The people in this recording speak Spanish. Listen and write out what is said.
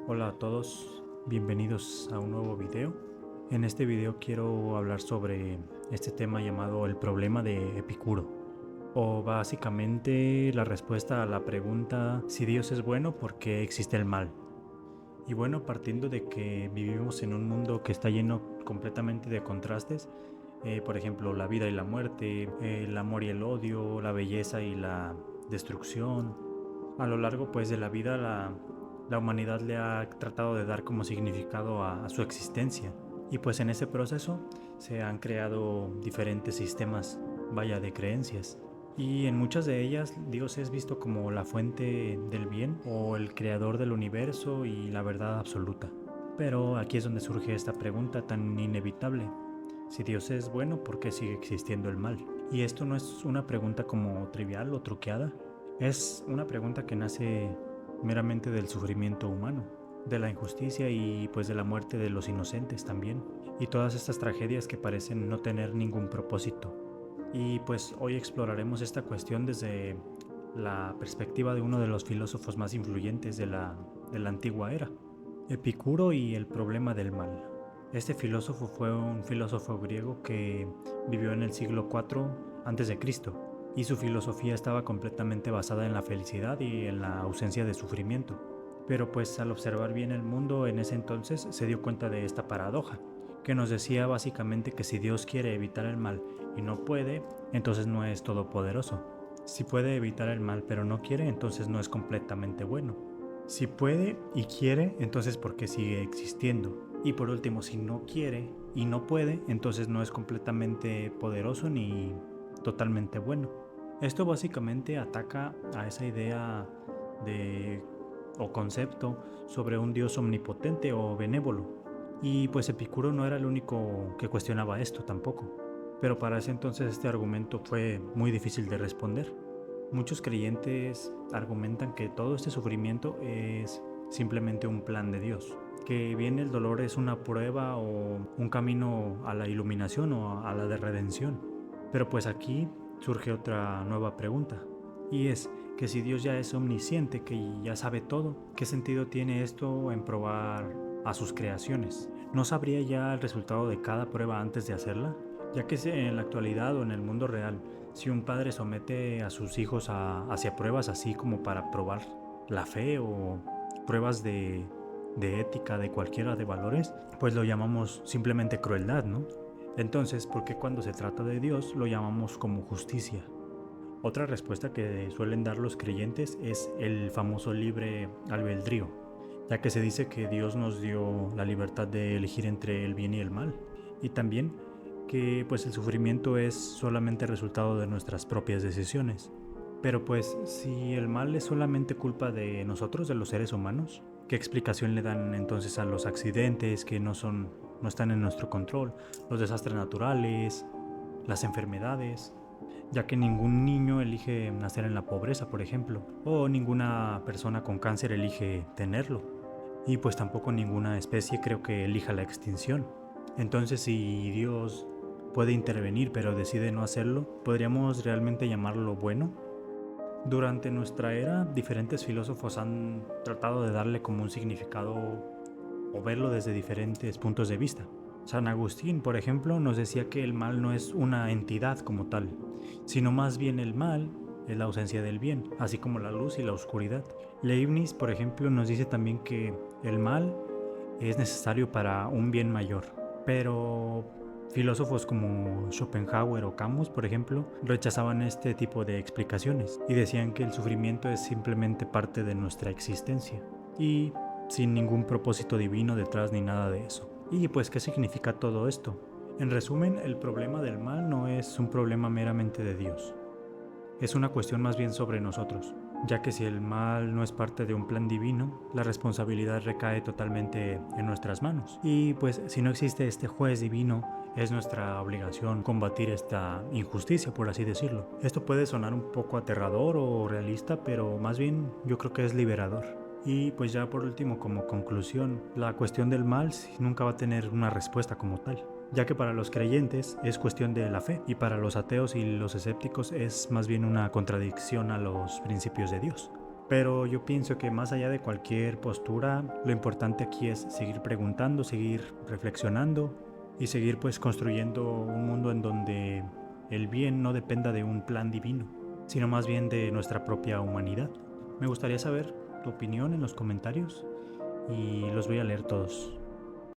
Hola a todos, bienvenidos a un nuevo video. En este video quiero hablar sobre este tema llamado el problema de Epicuro, o básicamente la respuesta a la pregunta si Dios es bueno, ¿por qué existe el mal? Y bueno, partiendo de que vivimos en un mundo que está lleno completamente de contrastes, por ejemplo, la vida y la muerte, el amor y el odio, la belleza y la destrucción. A lo largo pues de la vida la humanidad le ha tratado de dar como significado a su existencia. Y pues en ese proceso se han creado diferentes sistemas, vaya, de creencias. Y en muchas de ellas Dios es visto como la fuente del bien o el creador del universo y la verdad absoluta. Pero aquí es donde surge esta pregunta tan inevitable. Si Dios es bueno, ¿por qué sigue existiendo el mal? Y esto no es una pregunta como trivial o truqueada. Es una pregunta que nace meramente del sufrimiento humano, de la injusticia y pues de la muerte de los inocentes también, y todas estas tragedias que parecen no tener ningún propósito. Y pues hoy exploraremos esta cuestión desde la perspectiva de uno de los filósofos más influyentes de la antigua era, Epicuro y el problema del mal. Este filósofo fue un filósofo griego que vivió en el siglo IV a.C. y su filosofía estaba completamente basada en la felicidad y en la ausencia de sufrimiento. Pero pues al observar bien el mundo en ese entonces se dio cuenta de esta paradoja, que nos decía básicamente que si Dios quiere evitar el mal y no puede, entonces no es todopoderoso. Si puede evitar el mal pero no quiere, entonces no es completamente bueno. Si puede y quiere, entonces ¿por qué sigue existiendo? Y por último, si no quiere y no puede, entonces no es completamente poderoso ni totalmente bueno. Esto básicamente ataca a esa idea de o concepto sobre un Dios omnipotente o benévolo. Y pues Epicuro no era el único que cuestionaba esto tampoco. Pero para ese entonces este argumento fue muy difícil de responder. Muchos creyentes argumentan que todo este sufrimiento es simplemente un plan de Dios, que bien el dolor es una prueba o un camino a la iluminación o a la de redención. Pero pues aquí surge otra nueva pregunta, y es que si Dios ya es omnisciente, que ya sabe todo, ¿qué sentido tiene esto en probar a sus creaciones? ¿No sabría ya el resultado de cada prueba antes de hacerla? Ya que en la actualidad o en el mundo real, si un padre somete a sus hijos hacia pruebas así como para probar la fe o pruebas de ética de cualquiera de valores, pues lo llamamos simplemente crueldad, ¿no? Entonces, ¿por qué cuando se trata de Dios lo llamamos como justicia? Otra respuesta que suelen dar los creyentes es el famoso libre albedrío, ya que se dice que Dios nos dio la libertad de elegir entre el bien y el mal, y también que pues el sufrimiento es solamente resultado de nuestras propias decisiones. Pero pues si el mal es solamente culpa de nosotros, de los seres humanos, ¿qué explicación le dan entonces a los accidentes que no están en nuestro control, los desastres naturales, las enfermedades? Ya que ningún niño elige nacer en la pobreza, por ejemplo, o ninguna persona con cáncer elige tenerlo, y pues tampoco ninguna especie creo que elija la extinción. Entonces, si Dios puede intervenir pero decide no hacerlo, ¿podríamos realmente llamarlo bueno? Durante nuestra era, diferentes filósofos han tratado de darle como un significado o verlo desde diferentes puntos de vista. San Agustín, por ejemplo, nos decía que el mal no es una entidad como tal, sino más bien el mal es la ausencia del bien, así como la luz y la oscuridad. Leibniz, por ejemplo, nos dice también que el mal es necesario para un bien mayor. Pero filósofos como Schopenhauer o Camus, por ejemplo, rechazaban este tipo de explicaciones y decían que el sufrimiento es simplemente parte de nuestra existencia y sin ningún propósito divino detrás ni nada de eso. Y pues, ¿qué significa todo esto? En resumen, el problema del mal no es un problema meramente de Dios. Es una cuestión más bien sobre nosotros, ya que si el mal no es parte de un plan divino, la responsabilidad recae totalmente en nuestras manos. Y pues si no existe este juez divino, es nuestra obligación combatir esta injusticia, por así decirlo. Esto puede sonar un poco aterrador o realista, pero más bien yo creo que es liberador. Y pues ya por último, como conclusión, la cuestión del mal nunca va a tener una respuesta como tal, ya que para los creyentes es cuestión de la fe y para los ateos y los escépticos es más bien una contradicción a los principios de Dios. Pero yo pienso que más allá de cualquier postura, lo importante aquí es seguir preguntando, seguir reflexionando y seguir pues construyendo un mundo en donde el bien no dependa de un plan divino, sino más bien de nuestra propia humanidad. Me gustaría saber tu opinión en los comentarios y los voy a leer todos.